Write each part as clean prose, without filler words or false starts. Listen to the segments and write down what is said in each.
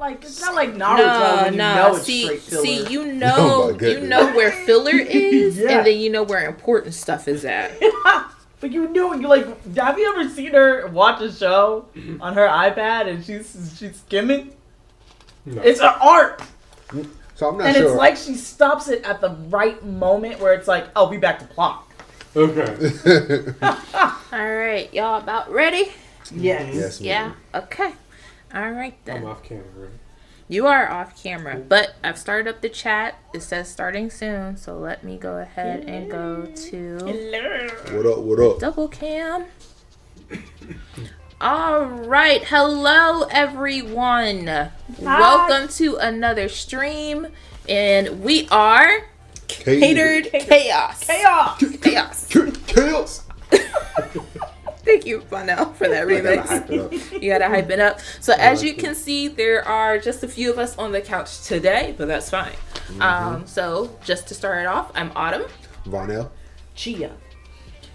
it's not like Naruto when you know it's straight filler. See, you know where filler is, and then you know where important stuff is at. But you have you ever seen her watch a show on her iPad and she's skimming? No. It's an art. So I'm not and sure. It's like she stops it at the right moment where it's like, oh, be back to plot. Okay. All right, y'all about ready? Yes. Yeah. Okay. All right then. I'm off camera. Right? You are off camera, but I've started up the chat. It says starting soon, so let me go ahead and go to Hello. What up? double cam. All right. Hello, everyone. Hi. Welcome to another stream, and we are Catered Chaos. Chaos. Thank you, Vanel, for that remix. You gotta hype it up. So as you can see, there are just a few of us on the couch today, but that's fine. So just to start it off, I'm Autumn. Vonell. Chia.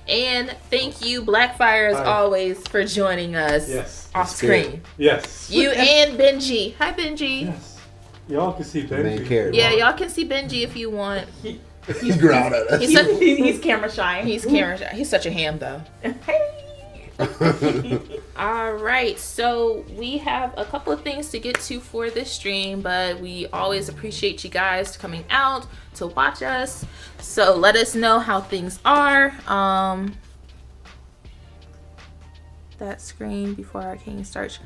And thank you, Blackfire, as always, for joining us off screen. Yes. You and Benji. Hi, Benji. Yes. Y'all can see Benji. Main character. Yeah, y'all can see Benji if you want. He's growled at us. He's camera shy. He's camera shy. He's such a ham, though. All right, so we have a couple of things to get to for this stream, but we always appreciate you guys coming out to watch us. So let us know how things are. That screen before Arcane starts.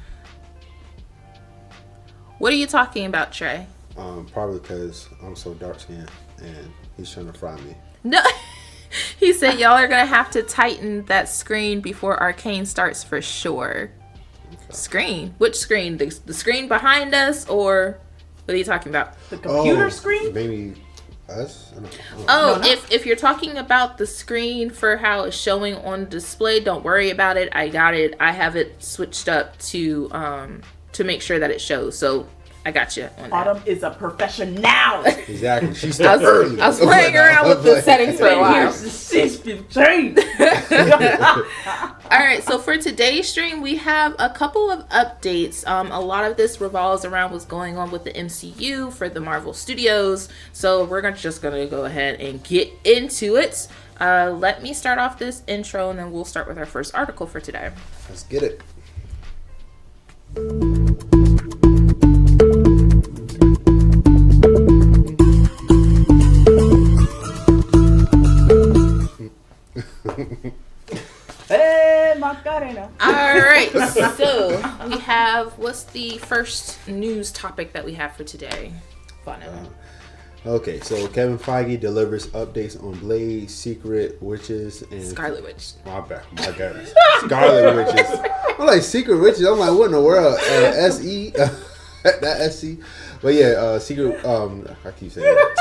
What are you talking about, Trey? Probably because I'm so dark skinned and he's trying to fry me. No. He said y'all are going to have to tighten that screen before Arcane starts for sure. Okay. Screen? Which screen? The screen behind us, or what are you talking about? The computer screen? Maybe us? I don't know. If you're talking about the screen for how it's showing on display, don't worry about it. I got it. I have it switched up to make sure that it shows. So I got you on that. Autumn is a professional. Exactly. She started early. I was playing around with the settings for a while. All right, so for today's stream, we have a couple of updates. A lot of this revolves around what's going on with the MCU for the Marvel Studios. So we're just going to go ahead and get into it. Let me start off this intro, and then we'll start with our first article for today. Let's get it. Hey, Macarena. All right, so we have, what's the first news topic that we have for today? Okay, so Kevin Feige delivers updates on Blade, Secret Witches, and Scarlet Witch. My God, Scarlet Witches. I'm like Secret Witches. I'm like, what in the world? SE, not SC, but yeah, Secret. I keep saying that.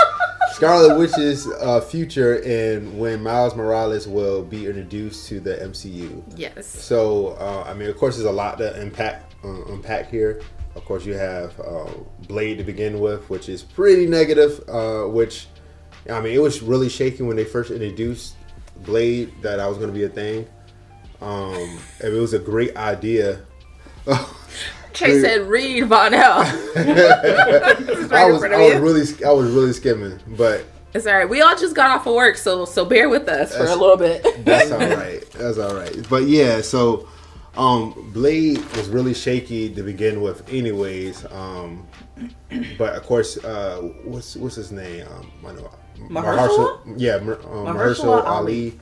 Scarlet Witch's future and when Miles Morales will be introduced to the MCU. Yes. So, I mean, of course, there's a lot to unpack here. Of course, you have Blade to begin with, which is pretty negative. Which, I mean, it was really shaky when they first introduced Blade that was going to be a thing. And it was a great idea. Trey said, "Read Von L." I was really skimming, but it's all right. We all just got off of work, so bear with us for a little bit. That's all right. That's all right. But yeah, so Blade was really shaky to begin with, anyways. But of course, what's his name? Mahershala? Mahershala Ali.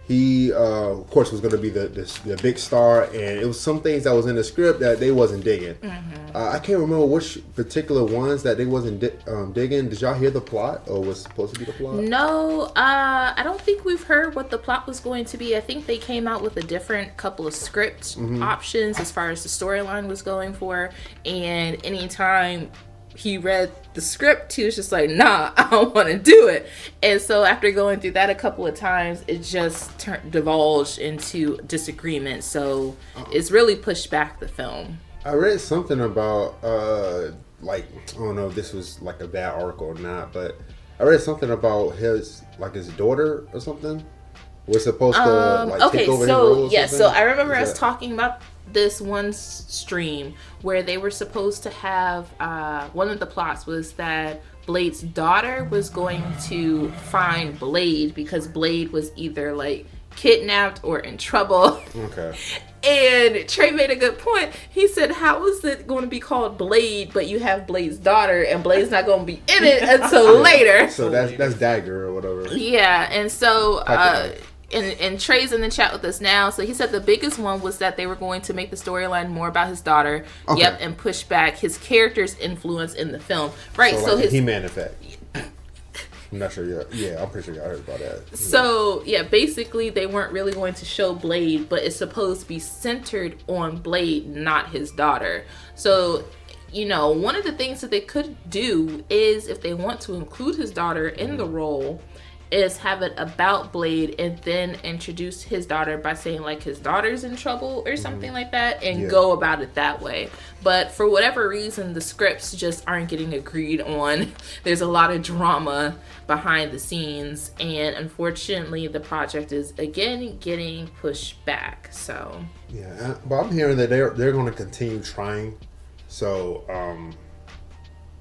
He, of course, was going to be the big star, and it was some things that was in the script that they wasn't digging. Mm-hmm. I can't remember which particular ones that they wasn't digging. Did y'all hear the plot, or was supposed to be the plot? No, I don't think we've heard what the plot was going to be. I think they came out with a different couple of script options as far as the storyline was going for, and anytime he read the script, he was just like, nah, I don't want to do it. And so after going through that a couple of times, it just divulged into disagreement. So it's really pushed back the film. I read something about, I don't know if this was like a bad article or not, but I read something about his daughter or something was supposed to take over his role or something. So I remember us talking about this one stream where they were supposed to have one of the plots was that Blade's daughter was going to find Blade because Blade was either like kidnapped or in trouble. Okay. And Trey made a good point. He said, how is it going to be called Blade, but you have Blade's daughter, and Blade's not going to be in it until later? So that's Dagger or whatever. Yeah, and so, and Trey's in the chat with us now. So he said the biggest one was that they were going to make the storyline more about his daughter. Okay. Yep, and push back his character's influence in the film. Right, So, so like his... He-Man effect. I'm not sure yet. Yeah, I'm pretty sure I heard about that. So, yeah, basically they weren't really going to show Blade, but it's supposed to be centered on Blade, not his daughter. So, you know, one of the things that they could do is, if they want to include his daughter in the role, is have it about Blade and then introduce his daughter by saying like his daughter's in trouble or something like that, and go about it that way. But for whatever reason, the scripts just aren't getting agreed on. There's a lot of drama behind the scenes, and unfortunately the project is again getting pushed back. So yeah, but I'm hearing that they're going to continue trying. So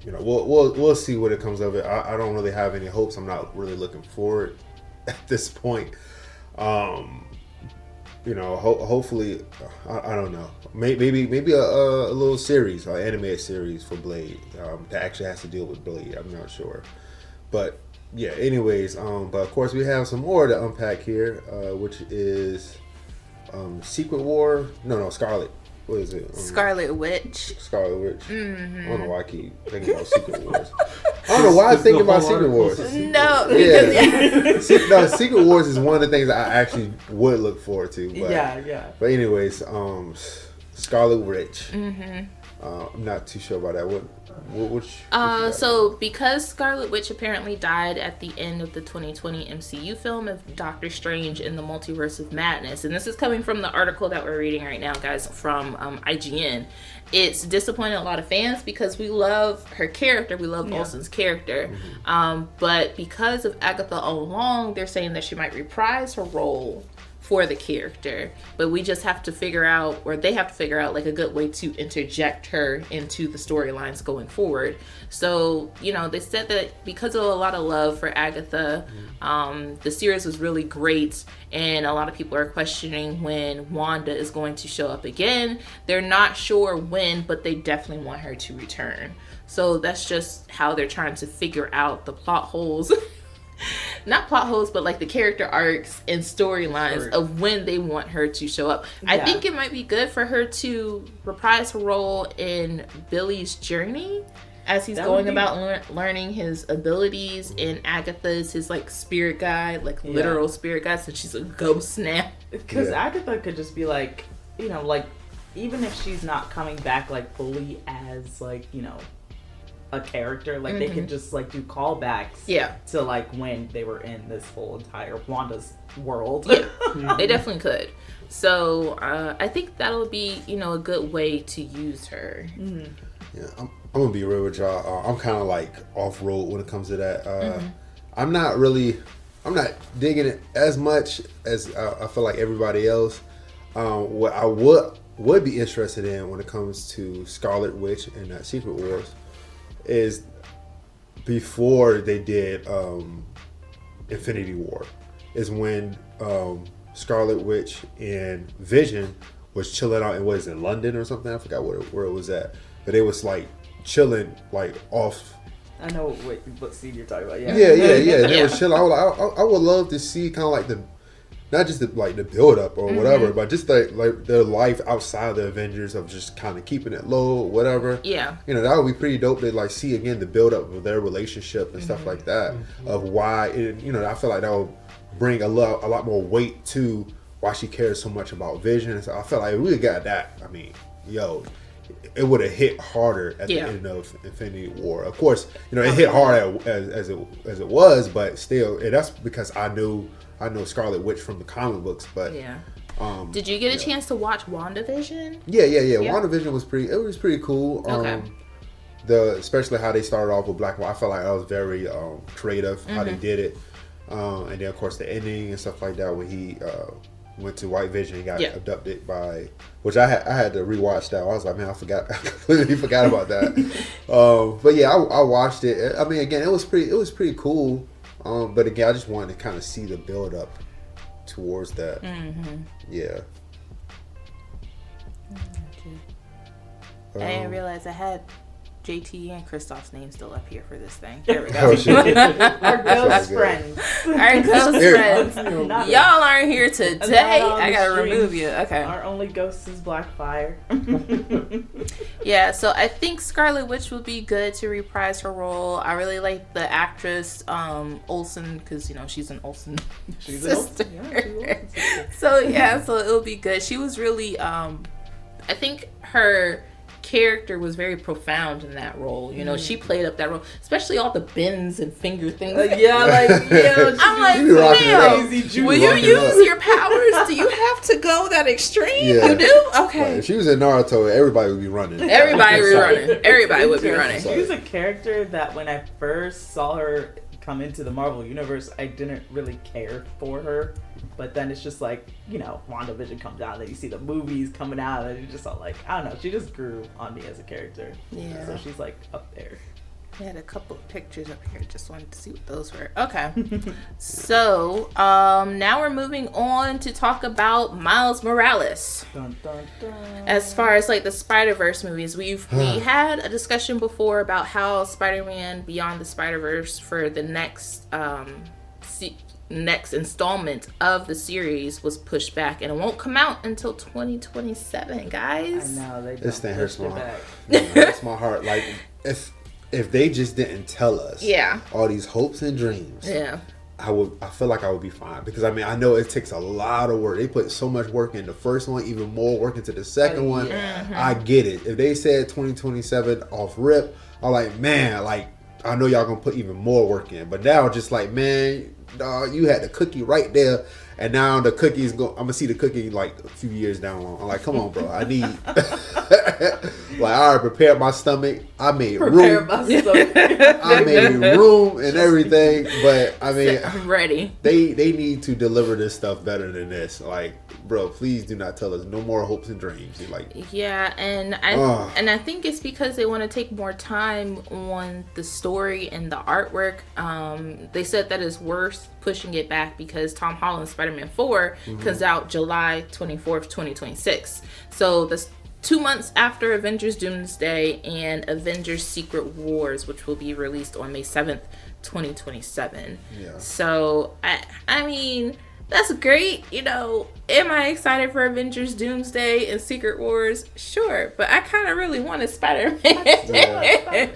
you know, we'll see what it comes of it. I don't really have any hopes. I'm not really looking forward at this point. You know, hopefully, I don't know. Maybe a little series, an animated series for Blade that actually has to deal with Blade. I'm not sure, but yeah. Anyways, but of course we have some more to unpack here, which is Secret War. No, Scarlet. What is it? Scarlet Witch. Scarlet Witch. Mm-hmm. I don't know why I keep thinking about Secret Wars. I don't know why I'm thinking about Secret Wars. No, because Secret Wars is one of the things I actually would look forward to. But, yeah. But anyways, Scarlet Witch. Mm-hmm. I'm not too sure about that. So because Scarlet Witch apparently died at the end of the 2020 MCU film of Doctor Strange in the Multiverse of Madness, and this is coming from the article that we're reading right now, guys, from IGN. It's disappointed a lot of fans because we love her character. We love Olsen's character. Mm-hmm. But because of Agatha all along, they're saying that she might reprise her role for the character, but we just have to figure out, or they have to figure out, like a good way to interject her into the storylines going forward. So, you know, they said that because of a lot of love for Agatha, the series was really great, and a lot of people are questioning when Wanda is going to show up again. They're not sure when, but they definitely want her to return. So that's just how they're trying to figure out the plot holes. Not plot holes, but like the character arcs and storylines of when they want her to show up. Yeah. I think it might be good for her to reprise her role in Billy's journey as he's going about learning his abilities, and Agatha's his like spirit guide, like literal spirit guide, since she's a ghost now. Because Agatha could just be like, you know, like even if she's not coming back like fully as like, you know, a character, like they could just like do callbacks to like when they were in this whole entire Wanda's world. They definitely could. So I think that'll be, you know, a good way to use her. Yeah, I'm gonna be real with y'all. I'm kind of like off road when it comes to that. I'm not digging it as much as I feel like everybody else. What I would be interested in when it comes to Scarlet Witch and Secret Wars is before they did Infinity War, is when Scarlet Witch and Vision was chilling out in, what is it, London or something? I forgot where it was at, but they was like chilling like off. I know what scene you're talking about. Yeah. They was chilling. I would love to see kind of like not just the build up or whatever, but just like their life outside the Avengers, of just kind of keeping it low, whatever. Yeah, you know, that would be pretty dope to like see again the build up of their relationship and stuff like that. Of why you know, I feel like that would bring a lot more weight to why she cares so much about Vision. So I feel like if we got that, I mean, it would have hit harder at the end of Infinity War. Of course, you know, it hit hard as it was, but still, and that's because I know Scarlet Witch from the comic books, but did you get a chance to watch WandaVision? Yeah. WandaVision was pretty cool. Okay. Especially how they started off with Black Widow. I felt like that was very creative how they did it, and then of course the ending and stuff like that when he went to White Vision and got abducted by, which I had to rewatch that. I was like, man, I completely forgot about that. But yeah, I watched it. I mean, again, it was pretty cool. But again, I just wanted to kind of see the build up towards that. Mm-hmm. Yeah. I didn't realize I had JT and Christoph's name still up here for this thing. There we go. Our ghost friends. Our ghost friends. Y'all aren't here today. I gotta remove you. Okay. Our only ghost is Blackfire. Yeah, so I think Scarlet Witch would be good to reprise her role. I really like the actress Olsen, because she's an Olsen sister. So it'll be good. She was really I think her character was very profound in that role. She played up that role, especially all the bends and finger things. I'm like, damn, will you use your powers? Do you have to go that extreme? Yeah. You do? Okay. Right. If she was in Naruto, everybody would be running. Everybody would be running. Everybody would be running. She was a character that when I first saw her come into the Marvel Universe, I didn't really care for her. But then it's just like, WandaVision comes out, and then you see the movies coming out, and you're just all like, I don't know, she just grew on me as a character. Yeah. So she's like up there. I had a couple of pictures up here, just wanted to see what those were. Okay. So, now we're moving on to talk about Miles Morales. Dun, dun, dun. As far as like the Spider-Verse movies, we had a discussion before about how Spider-Man Beyond the Spider-Verse for the next installment of the series was pushed back, and it won't come out until 2027, guys. I know, they this thing hurts my heart. It hurts my heart. Like, if they just didn't tell us all these hopes and dreams, I feel like I would be fine, because I mean, I know it takes a lot of work. They put so much work in the first one, even more work into the second one. Mm-hmm. I get it. If they said 2027 off rip, I'm like, man, like, I know y'all gonna put even more work in, but now just like, man, you had the cookie right there, and now the cookie's I'm gonna see the cookie like a few years down the line. I'm like, come on, bro, I need like, I already prepared my stomach. I made room. I made room and everything, but I mean, I'm ready. They need to deliver this stuff better than this. Like, bro, please do not tell us no more hopes and dreams. Like, yeah, and I think it's because they want to take more time on the story and the artwork. They said that it's worth pushing it back because Tom Holland's Spider-Man 4 comes out July 24th, 2026. So that's 2 months after Avengers Doomsday and Avengers Secret Wars, which will be released on May 7th, 2027. Yeah. So, I mean, that's great. Am I excited for Avengers Doomsday and Secret Wars? Sure. But I kind of really wanted Spider-Man.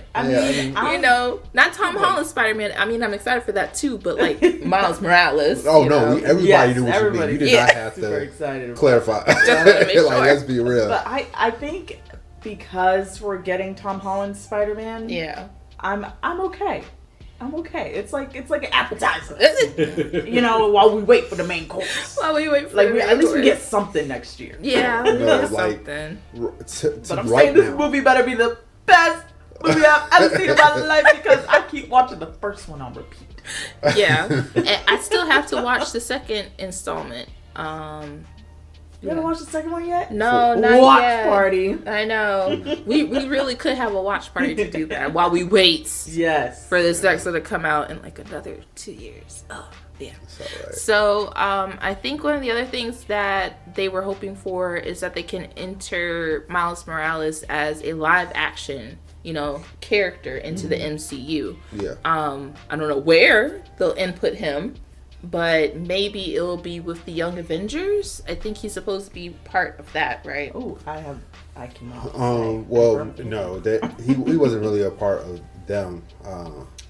Not Tom Holland's Spider-Man. I mean, I'm excited for that too, but like Miles Morales. Oh, no. Everybody knew what you mean. You did not have to clarify. Like, let's be real. But I think because we're getting Tom Holland's Spider-Man, I'm okay. I'm okay. It's like an appetizer. While we wait for the main course. While we wait for the main course. At least we get something next year. Yeah, we get something. But I'm saying this movie better be the best movie I've ever seen in my life, because I keep watching the first one on repeat. Yeah. And I still have to watch the second installment. You haven't watched the second one yet? No, not watch yet. Party. I know. We really could have a watch party to do that while we wait. Yes. For this next one to come out in like another 2 years. Oh, yeah. Right. So, I think one of the other things that they were hoping for is that they can enter Miles Morales as a live action, character into the MCU. Yeah. I don't know where they'll input him, but maybe it'll be with the Young Avengers. I think he's supposed to be part of that, right? Oh, I cannot. Well, no, that he wasn't really a part of them.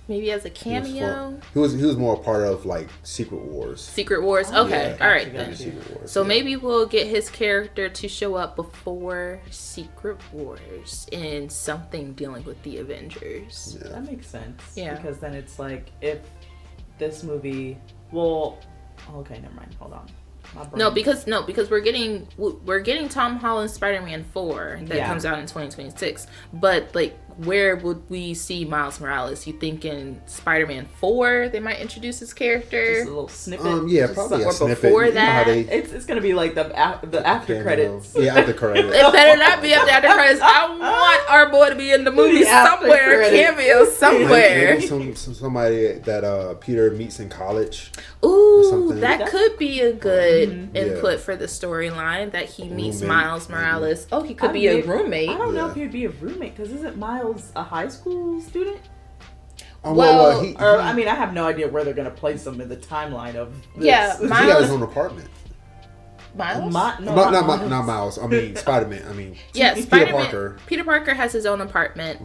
Maybe as a cameo. He was more a part of like Secret Wars. Secret Wars. Okay, yeah. All right then. Wars, so maybe we'll get his character to show up before Secret Wars in something dealing with the Avengers. Yeah. That makes sense. Yeah, because then it's like, if this movie. Well, okay, never mind. Hold on. No, because we're getting Tom Holland's Spider-Man 4 that comes out in 2026. But like where would we see Miles Morales? You think in Spider-Man 4 they might introduce his character? Just a little snippet. Yeah, probably a snippet. Before that, it's gonna be like the after credits. Yeah, after credits. It better not be after credits. I want our boy to be in the movie somewhere, cameo somewhere. Maybe somebody that Peter meets in college. Ooh, that could be a good input for the storyline, that he meets Miles Morales. Oh, he could be a roommate. I don't know if he'd be a roommate, because isn't Miles a high school student? I mean, I have no idea where they're going to place him in the timeline of this. Yeah, Miles, he got his own apartment. Miles? Not Miles. I mean, Spider-Man. I mean, Peter Parker. Peter Parker has his own apartment.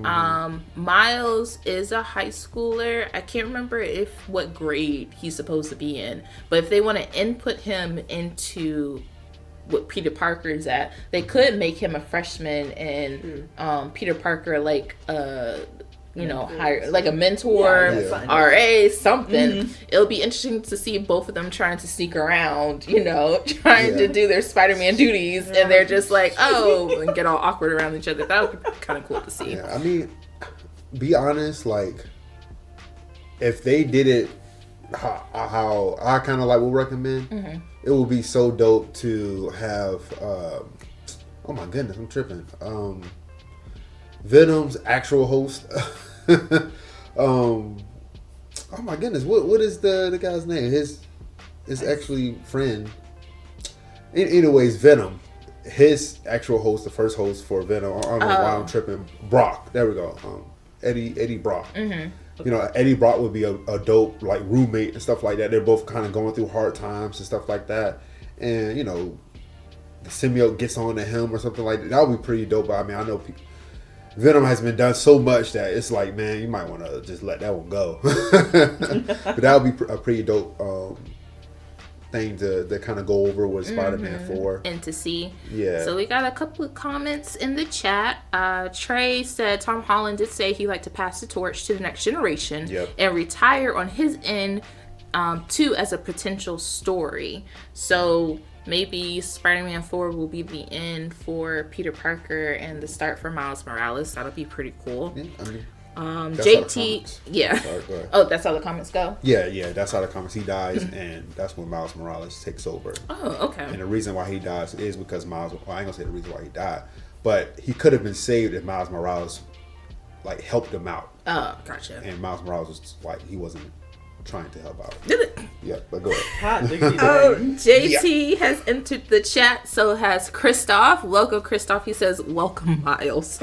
Miles is a high schooler. I can't remember what grade he's supposed to be in. But if they want to input him into what Peter Parker is at, they could make him a freshman and Peter Parker hire like a mentor, RA, something. It'll be interesting to see both of them trying to sneak around, trying to do their Spider-Man duties, and they're just like, and get all awkward around each other. That would be kind of cool to see. Yeah, I mean, be honest, like, if they did it how I kind of would recommend, it would be so dope to have, oh my goodness, I'm tripping. Venom's actual host. Oh my goodness, what is the guy's name? His actually friend. Anyways, Venom. His actual host, the first host for Venom. I don't know why I'm tripping. Brock. There we go. Eddie Brock. Eddie Brock would be a dope roommate and stuff like that. They're both kind of going through hard times and stuff like that. And the symbiote gets on to him or something like that. That would be pretty dope. But I mean, I know Venom has been done so much that it's like, man, you might want to just let that one go. But that would be a pretty dope thing to kind of go over with Spider-Man 4. And to see. Yeah. So we got a couple of comments in the chat. Trey said Tom Holland did say he'd like to pass the torch to the next generation and retire on his end too as a potential story. So maybe Spider-Man 4 will be the end for Peter Parker and the start for Miles Morales. That'll be pretty cool. Yeah, I mean, JT, yeah. Sorry, go ahead. Oh, that's how the comments go? Yeah, that's how the comments. He dies, and that's when Miles Morales takes over. Oh, okay. And the reason why he dies is because Miles, well, I ain't gonna say the reason why he died, but he could have been saved if Miles Morales, helped him out. Oh, gotcha. And Miles Morales was he wasn't trying to help out. Did it? Yeah, but go ahead. JT has entered the chat. So has Christoph. Welcome, Christoph. He says, "Welcome, Miles."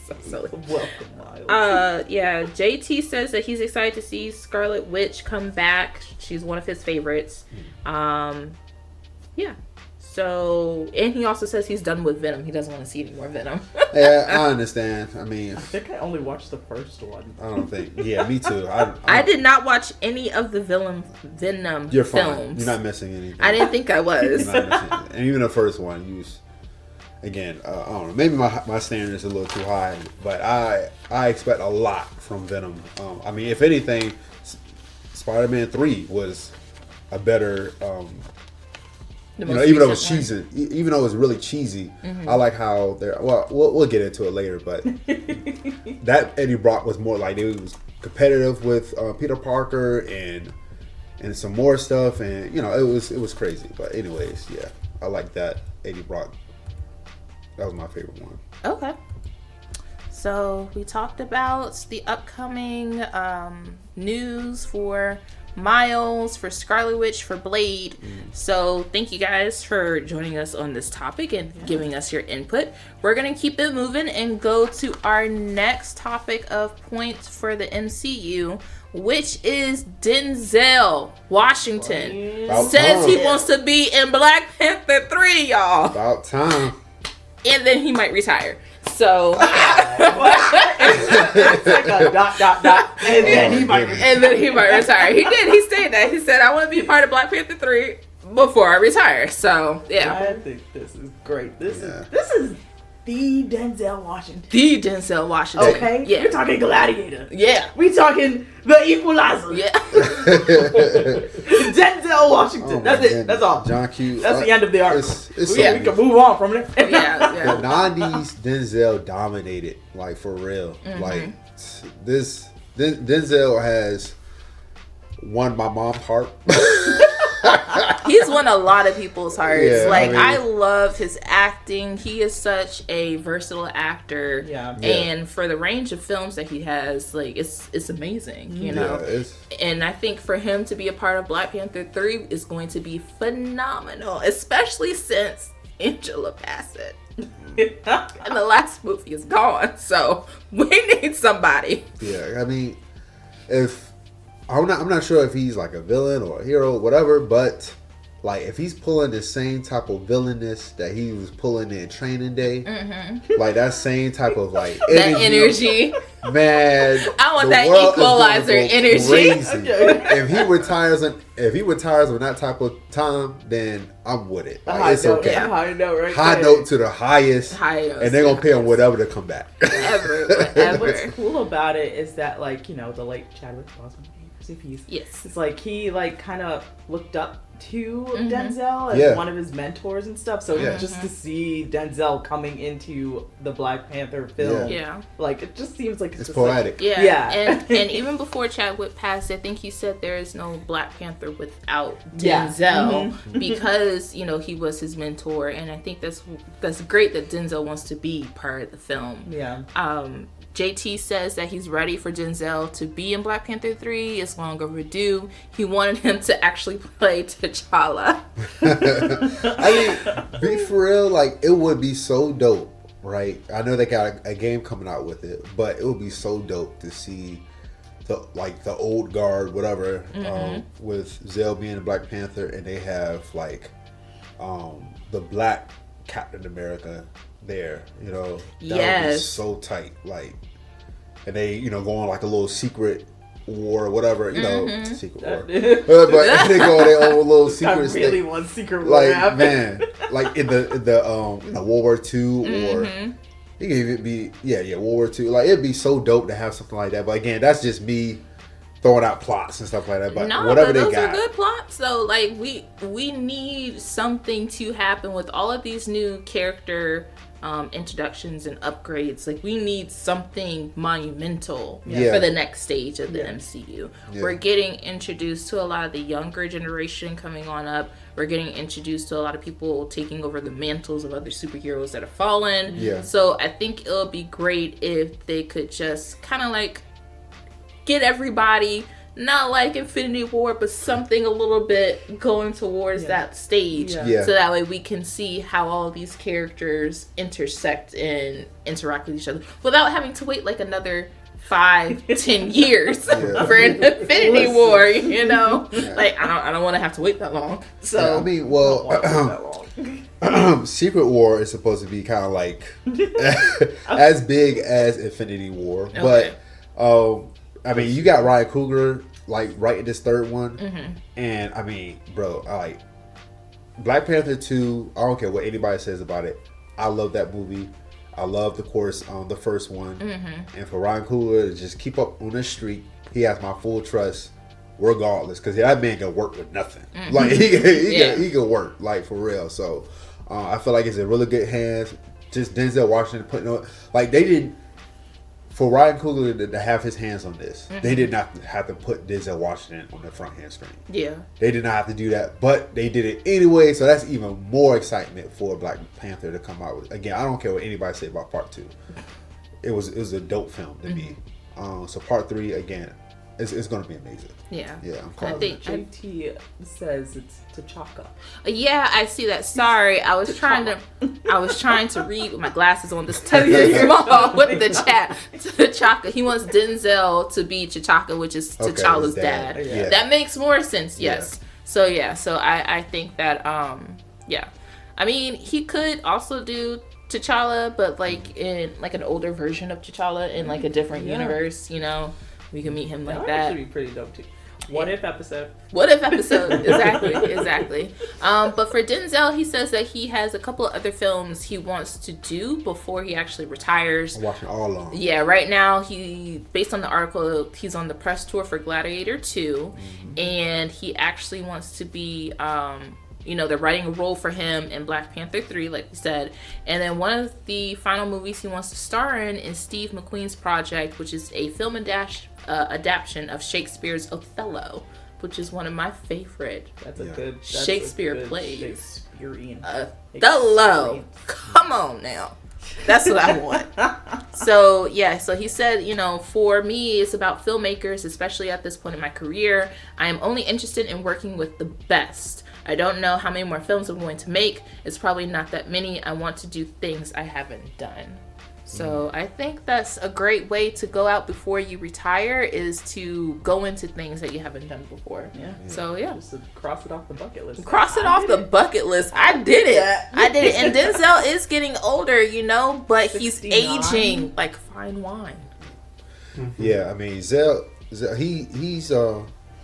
So silly. Welcome, Miles. JT says that he's excited to see Scarlet Witch come back. She's one of his favorites. Yeah. So, and he also says he's done with Venom. He doesn't want to see any more Venom. Yeah, I understand. I mean, I think I only watched the first one. I don't think. Yeah, me too. I did not watch any of the Venom You're films. Fine. You're not missing anything. I didn't think I was. You're not missing anything. And even the first one, again, I don't know. Maybe my standard is a little too high, but I expect a lot from Venom. I mean, if anything, Spider-Man 3 was a better. Even though it was cheesy, even though it was really cheesy, I like how they're. Well, we'll get into it later, but that Eddie Brock was more like he was competitive with Peter Parker and some more stuff, and it was crazy. But anyways, yeah, I like that Eddie Brock. That was my favorite one. Okay. So we talked about the upcoming news for Miles, for Scarlet Witch, for Blade. So thank you guys for joining us on this topic and giving us your input. We're going to keep it moving and go to our next topic of points for the MCU, which is Denzel Washington. Says he wants to be in Black Panther 3, y'all. About time. And then he might retire. So it's like a ... and then he might retire. He did. He stated that. He said, "I want to be part of Black Panther 3 before I retire." So yeah, I think this is great. This is the Denzel Washington. The Denzel Washington. Okay? Yeah. You're talking Gladiator. Yeah. We talking The Equalizer. Yeah. Denzel Washington. Oh, That's it. That's all. John Q. That's the end of the article. We can move on from there. Yeah. The 90s, Denzel dominated, like, for real. Like, this Denzel has won my mom's heart. He's won a lot of people's hearts. Yeah, like, I mean, I love his acting. He is such a versatile actor. Yeah. And for the range of films that he has, like, it's amazing, you know? And I think for him to be a part of Black Panther 3 is going to be phenomenal, especially since Angela Bassett and the last movie is gone. So we need somebody. Yeah, I mean, I'm not sure if he's like a villain or a hero, whatever, but like if he's pulling the same type of villainous that he was pulling in Training Day, like that same type of like energy, man. I want that Equalizer energy. If he retires on that type of time, then I'm with it. Like, it's okay. High note, right? High note to the highest, and they're gonna pay him whatever to come back. Whatever. What's cool about it is that, like, you know, the late Chadwick Boseman, yes, it's like he like kind of looked up to Denzel as one of his mentors and stuff. So just to see Denzel coming into the Black Panther film, like it just seems like it's poetic. Like, and even before Chadwick passed, I think he said there is no Black Panther without Denzel because, you know, he was his mentor, and I think that's great that Denzel wants to be part of the film. Yeah. JT says that he's ready for Denzel to be in Black Panther 3. It's long overdue. He wanted him to actually play T'Challa. I mean, be for real, like, it would be so dope, right? I know they got a game coming out with it, but it would be so dope to see the old guard, whatever, with Zell being a Black Panther, and they have like the Black Captain America there, you know. That would be so tight, like, and they, you know, go on like a little secret war or whatever, you know, secret war, but they go on their own little secret. I really want secret war, like, man, like in the you know, World War II or it could even be World War II. Like, it'd be so dope to have something like that. But again, that's just me throwing out plots and stuff like that. But whatever they got, those are good plots. So like we need something to happen with all of these new character introductions and upgrades. Like, we need something monumental for the next stage of the MCU. We're getting introduced to a lot of the younger generation coming on up. We're getting introduced to a lot of people taking over the mantles of other superheroes that have fallen. So I think it'll be great if they could just kind of like get everybody, not like Infinity War, but something a little bit going towards that stage. So that way we can see how all of these characters intersect and interact with each other without having to wait like another 5-10 years for an Infinity War, you know? Like, I don't want to have to wait that long. So I mean, well, Secret War is supposed to be kind of like as big as Infinity War, but I mean, you got Ryan Coogler like right in this third one, and I mean, bro, I like Black Panther 2. I don't care what anybody says about it. I love that movie. I love, of course, the first one. And for Ryan Coogler to just keep up on this streak, he has my full trust, regardless, because that man can work with nothing. Like he can work, like, for real. So I feel like it's in really good hands. Just Denzel Washington putting on, like, they didn't. For Ryan Coogler to have his hands on this, they did not have to put Denzel Washington on the front hand screen. They did not have to do that, but they did it anyway. So that's even more excitement for Black Panther to come out with. Again, I don't care what anybody say about Part 2. It was a dope film to me. So Part 3, again, it's going to be amazing. I'm calling it. JT says it's T'Chaka. I see that. Sorry, I was trying to read with my glasses on. This tiny small with the chat. T'Chaka. He wants Denzel to be T'Chaka, which is T'Challa's dad. That makes more sense. Yes. So I think that I mean, he could also do T'Challa, but like in like an older version of T'Challa in like a different universe. You know, we can meet him like that. That would actually be pretty dope too. What if episode? Exactly. But for Denzel, he says that he has a couple of other films he wants to do before he actually retires. I'm watching all of them. Yeah, right now based on the article, he's on the press tour for Gladiator 2, and he actually wants to be they're writing a role for him in Black Panther 3, like we said. And then one of the final movies he wants to star in is Steve McQueen's project, which is a film adaptation of Shakespeare's Othello, which is one of my favorite Shakespeare plays. Shakespearean. Othello. Come on now. That's what I want. So he said, for me, it's about filmmakers, especially at this point in my career. I am only interested in working with the best. I don't know how many more films I'm going to make. It's probably not that many. I want to do things I haven't done. So I think that's a great way to go out before you retire, is to go into things that you haven't done before. Yeah. So yeah. Just to cross it off the bucket list. Bucket list. I did it. And Denzel is getting older, but 69. He's aging like fine wine. Yeah, I mean, Zell he's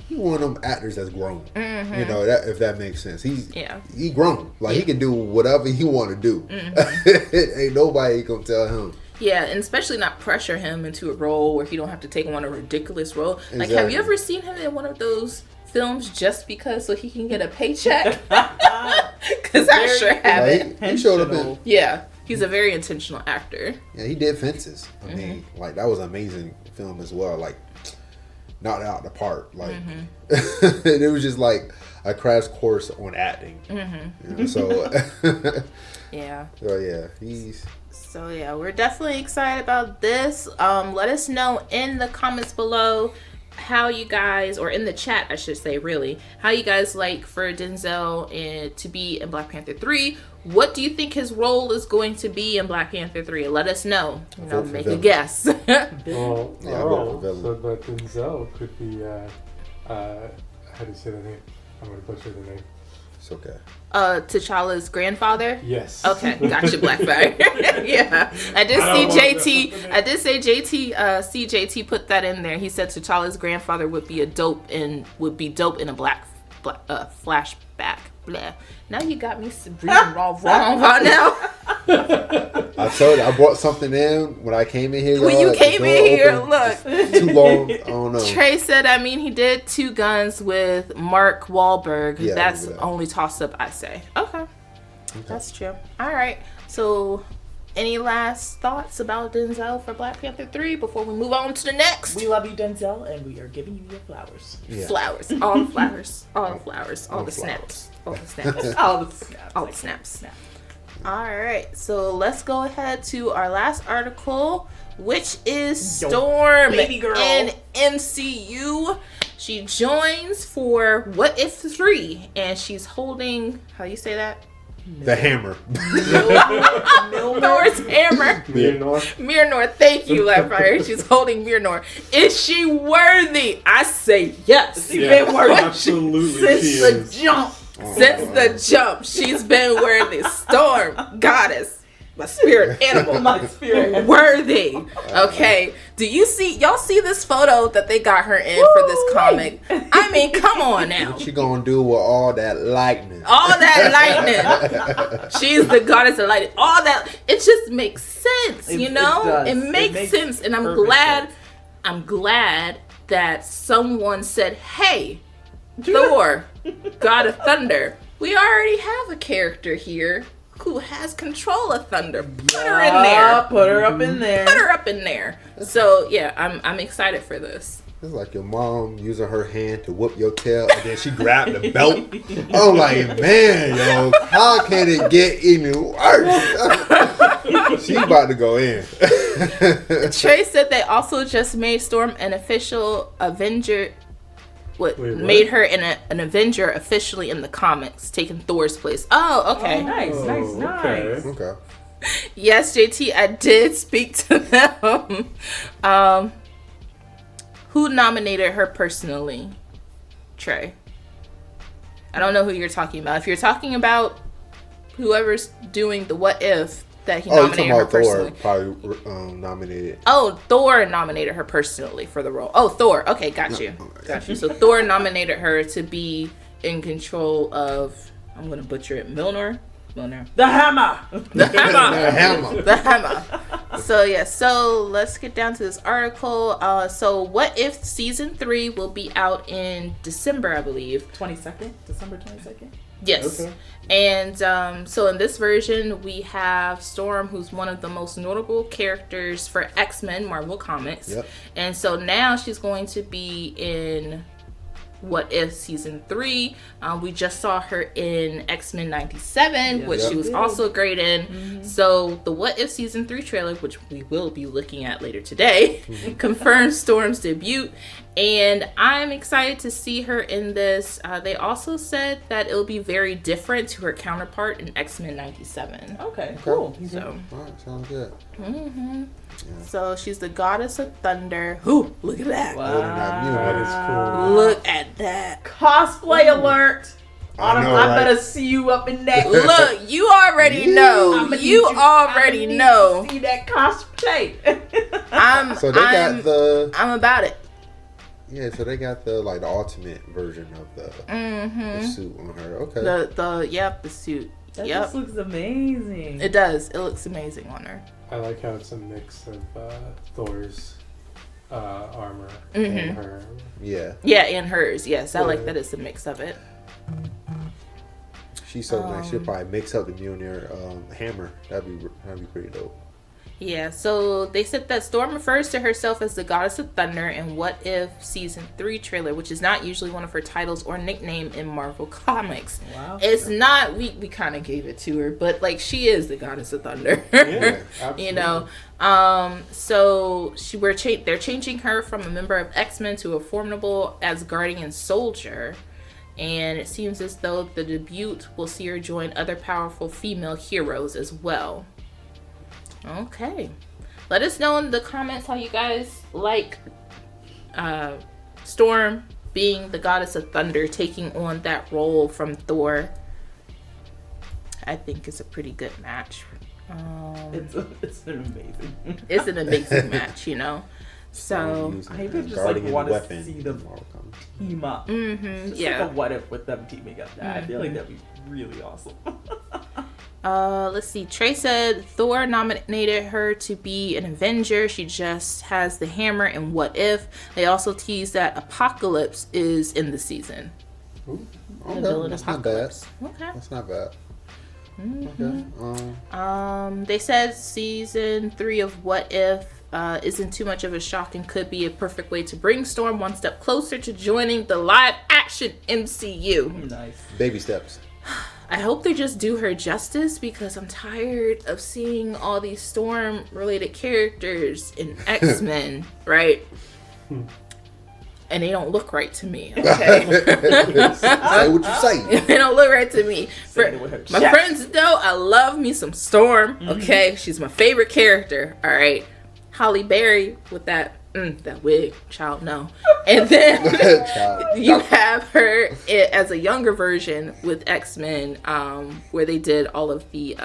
he one of them actors that's grown. Mm-hmm. That if that makes sense. He grown. Like he can do whatever he want to do. Mm-hmm. Ain't nobody gonna tell him. Yeah, and especially not pressure him into a role where he don't have to take on a ridiculous role. Exactly. Like, have you ever seen him in one of those films just because so he can get a paycheck? Because I sure haven't. He showed up in. Yeah, he's a very intentional actor. Yeah, he did Fences. I mean, like that was an amazing film as well. Like, knocked it out the park. Like, it was just like a crash course on acting. So yeah. So yeah, So yeah, we're definitely excited about this. Let us know in the comments below how you guys, or in the chat I should say, really, how you guys like for Denzel to be in Black Panther 3. What do you think his role is going to be in Black Panther 3? Let us know. Make a guess. Well, Earl said that Denzel could be, how do you say the name? I'm going to butcher the name. It's okay. T'Challa's grandfather? Yes. Okay, gotcha, Blackfire. Yeah. I did see JT put that in there. He said T'Challa's grandfather would be dope in a black flashback. Blah. Now you got me reading wrong right now. I told you, I brought something in when I came in here. When you came in here, look. Too long. I don't know. Trey said, he did Two Guns with Mark Wahlberg. Yeah, that's only toss up, I say. Okay. That's true. All right. So, any last thoughts about Denzel for Black Panther 3 before we move on to the next? We love you, Denzel, and we are giving you your flowers. Yeah. Flowers. All the flowers. All the flowers. All the snaps. All the snaps. All the snaps. All the snaps. All right. So, let's go ahead to our last article, which is Storm baby girl in MCU. She joins for What If 3, and she's holding, how do you say that? The hammer. Thor's hammer. Mjolnir. Thank you, Blackfire. She's holding Mjolnir. Is she worthy? I say yes. She's been worthy. Absolutely. Since the jump. Since the jump, she's been worthy. Storm, goddess, my spirit animal, worthy. Okay. Do y'all see this photo that they got her in for this comic? I mean, come on now. What she gonna do with all that lightning? All that lightning. She's the goddess of lightning. All that. It just makes sense, It makes sense. And I'm glad that someone said, hey, Thor, God of Thunder, we already have a character here who has control of thunder. Put her in there. Put her up in there. Put her up in there. So yeah, I'm excited for this. It's like your mom using her hand to whoop your tail, and then she grabbed the belt. I'm like, man, how can it get even worse? She's about to go in. Trey said they also just made Storm an official Avenger. Made her an Avenger officially in the comics, taking Thor's place. Oh, okay. Oh, nice. Okay. Yes, JT, I did speak to them. Who nominated her personally? Trey. I don't know who you're talking about. If you're talking about whoever's doing the What If, that he nominated her personally. Probably nominated. Oh, Thor nominated her personally for the role. Oh, Thor. Okay, got you. So Thor nominated her to be in control of, I'm going to butcher it, Mjolnir. The hammer. The hammer. So let's get down to this article. So What If Season 3 will be out in December, I believe. December 22nd? Yes. Okay. And so in this version, we have Storm, who's one of the most notable characters for X-Men Marvel Comics. Yep. And so now she's going to be in What If Season 3. We just saw her in X-Men 97, which she was also great in. Mm-hmm. So the What If Season 3 trailer, which we will be looking at later today, confirms Storm's debut. And I'm excited to see her in this. They also said that it'll be very different to her counterpart in X-Men 97. Okay, cool. So, all right, sounds good. Mm-hmm. Yeah. So she's the goddess of thunder. Ooh, look at that. Wow. That is cool. Look at that. Cosplay alert. I better see you up in that. Look, you already know. You already know. See that cosplay. I'm about it. Yeah, so they got the ultimate version of the suit on her. Okay. The suit. That just looks amazing. It does. It looks amazing on her. I like how it's a mix of Thor's armor and her. Yeah. Yeah, and hers. Yes, I like that it's a mix of it. She's so nice. She'll probably mix up the Mjolnir hammer. That'd be pretty dope. Yeah, so they said that Storm refers to herself as the goddess of thunder in What If Season 3 trailer, which is not usually one of her titles or nickname in Marvel Comics. Wow. It's not, we kind of gave it to her, but she is the goddess of thunder. Yeah, absolutely. So they're changing her from a member of X-Men to a formidable Asgardian soldier. And it seems as though the debut will see her join other powerful female heroes as well. Okay. Let us know in the comments how you guys like Storm being the goddess of thunder, taking on that role from Thor. I think it's a pretty good match. It's an amazing match, So I even just want to see them team up. Just like a what if with them teaming up. I feel like that'd be really awesome. Let's see. Trey said Thor nominated her to be an Avenger. She just has the hammer in What If. They also teased that Apocalypse is in the season. Ooh, okay. That's not bad. Okay. That's not bad. Mm-hmm. Okay. They said Season 3 of What If isn't too much of a shock and could be a perfect way to bring Storm one step closer to joining the live action MCU. Nice. Baby steps. I hope they just do her justice because I'm tired of seeing all these Storm-related characters in X-Men, right? And they don't look right to me, okay? Say what you say. They don't look right to me. My friends know I love me some Storm, okay? She's my favorite character, all right? Halle Berry with that wig, child, no. And then you have her as a younger version with X-Men, where they did all of the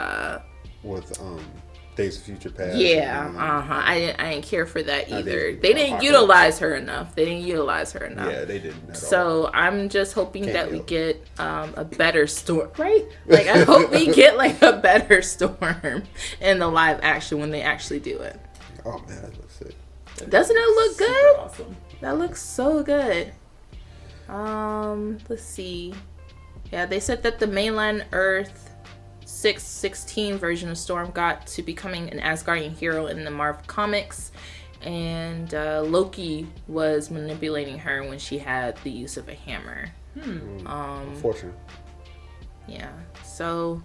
with Days of Future Past. Yeah, I didn't care for that either. They didn't utilize her enough. Yeah, they didn't. So I'm just hoping that we get a better Storm, right? I hope we get a better Storm in the live action when they actually do it. Oh man, that looks sick. Doesn't it look good? Awesome. That looks so good. Let's see. Yeah, they said that the mainland Earth 616 version of Storm got to becoming an Asgardian hero in the Marvel Comics, and Loki was manipulating her when she had the use of a hammer. Unfortunate. Yeah. So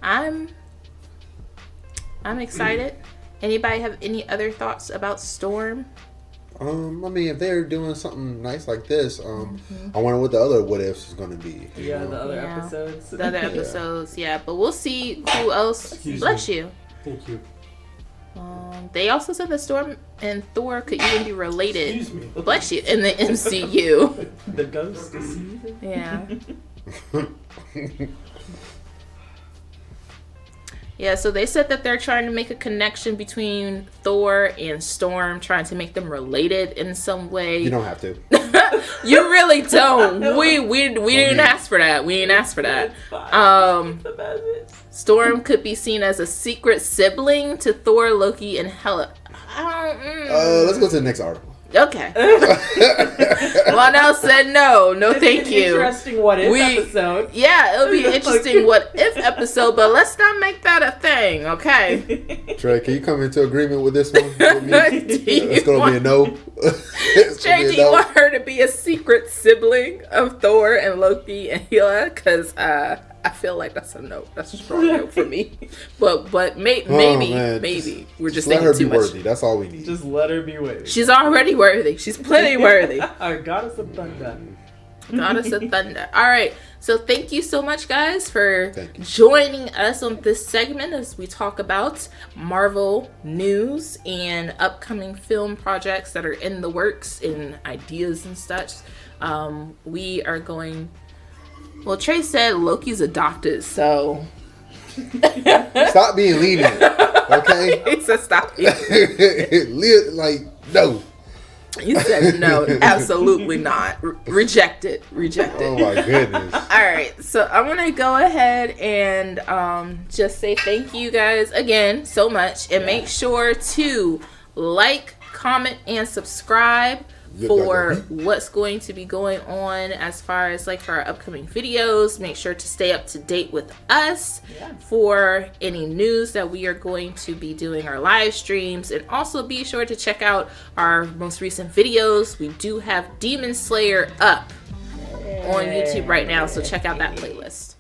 I'm excited. Anybody have any other thoughts about Storm? I mean, if they're doing something nice like this, I wonder what the other what ifs is going to be. Yeah, the other episodes. The other episodes, yeah. But we'll see who else. Bless you. Thank you. They also said that Storm and Thor could even be related. Excuse me. Bless you. In the MCU. The ghost is season. Yeah. Yeah, so they said that they're trying to make a connection between Thor and Storm, trying to make them related in some way. You don't have to. You really don't. We didn't ask for that. We didn't ask for that. Storm could be seen as a secret sibling to Thor, Loki, and Hela. Let's go to the next article. Okay. Lionel said no, thank you. Interesting what if episode. Yeah, it'll be an interesting what if episode, but let's not make that a thing, okay? Trey, can you come into agreement with this one? With me? It's gonna be a no. Trey, do you want her to be a secret sibling of Thor and Loki and Hela? Because I feel like that's a no. That's a strong no for me. But maybe we're just thinking too much. Let her be worthy. That's all we need. Just let her be worthy. She's already worthy. She's plenty worthy. Our goddess of thunder. Goddess of thunder. All right. So thank you so much, guys, for joining us on this segment as we talk about Marvel news and upcoming film projects that are in the works and ideas and such. We are going. Well, Trey said Loki's adopted, so... Stop being lenient, okay? He said stop being like, no. You said no, absolutely not. Reject it. Oh, my goodness. All right, so I'm going to go ahead and just say thank you guys again so much. And make sure to like, comment, and subscribe for what's going to be going on as far as like for our upcoming videos. Make sure to stay up to date with us for any news that we are going to be doing, our live streams, and also be sure to check out our most recent videos. We do have Demon Slayer up on YouTube right now, so check out that playlist.